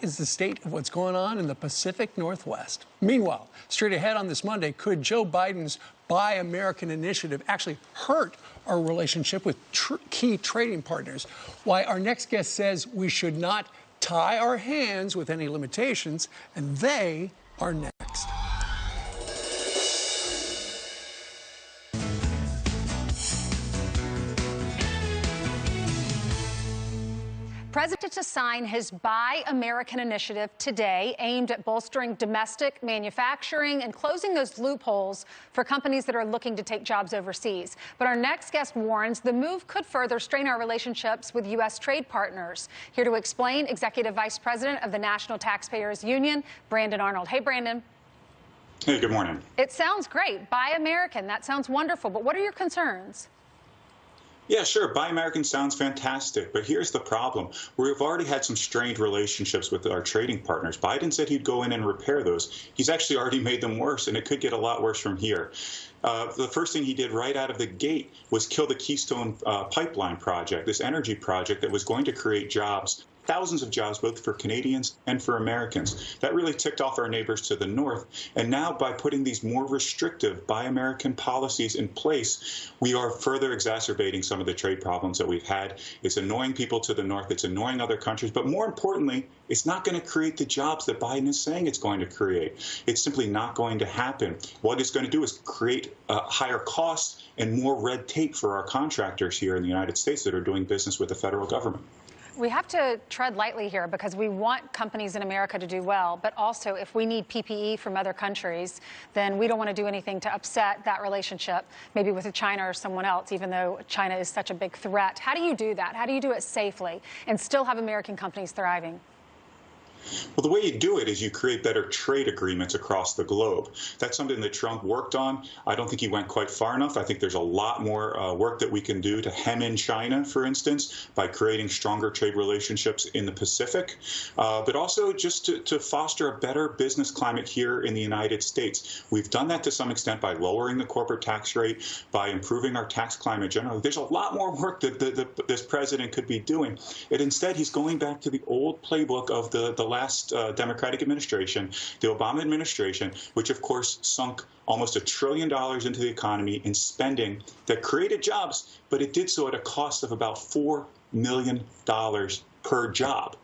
is the state of what's going on in the Pacific Northwest. Meanwhile, straight ahead on this Monday, could Joe Biden's Buy American initiative actually hurt our relationship with key trading partners? Why our next guest says we should not tie our hands with any limitations, and they are next. President to sign his Buy American initiative today, aimed at bolstering domestic manufacturing and closing those loopholes for companies that are looking to take jobs overseas. But our next guest warns the move could further strain our relationships with U.S. trade partners. Here to explain, Executive Vice President of the National Taxpayers Union, Brandon Arnold. Hey, Brandon. Hey, good morning. It sounds great. Buy American. That sounds wonderful. But what are your concerns? Yeah, sure. Buy American sounds fantastic, but here's the problem. We've already had some strained relationships with our trading partners. Biden said he'd go in and repair those. He's actually already made them worse, and it could get a lot worse from here. The first thing he did right out of the gate was kill the Keystone Pipeline project, this energy project that was going to create jobs, thousands of jobs, both for Canadians and for Americans. That really ticked off our neighbors to the north. And now by putting these more restrictive Buy American policies in place, we are further exacerbating some of the trade problems that we've had. It's annoying people to the north. It's annoying other countries. But more importantly, it's not going to create the jobs that Biden is saying it's going to create. It's simply not going to happen. What it's going to do is create higher costs and more red tape for our contractors here in the United States that are doing business with the federal government. We have to tread lightly here because we want companies in America to do well, but also if we need PPE from other countries, then we don't want to do anything to upset that relationship, maybe with China or someone else, even though China is such a big threat. How do you do that? How do you do it safely and still have American companies thriving? Well, the way you do it is you create better trade agreements across the globe. That's something that Trump worked on. I don't think he went quite far enough. I think there's a lot more work that we can do to hem in China, for instance, by creating stronger trade relationships in the Pacific, but also just to foster a better business climate here in the United States. We've done that to some extent by lowering the corporate tax rate, by improving our tax climate generally. There's a lot more work that this president could be doing. And instead, he's going back to the old playbook of the last Democratic administration, the Obama administration, which of course sunk almost $1 trillion into the economy in spending that created jobs, but it did so at a cost of about $4 million per job.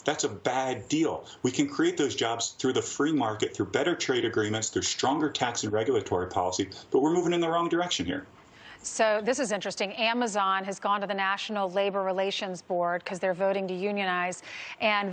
That's a bad deal. We can create those jobs through the free market, through better trade agreements, through stronger tax and regulatory policy, but we're moving in the wrong direction here. So this is interesting. Amazon has gone to the National Labor Relations Board because they're voting to unionize, and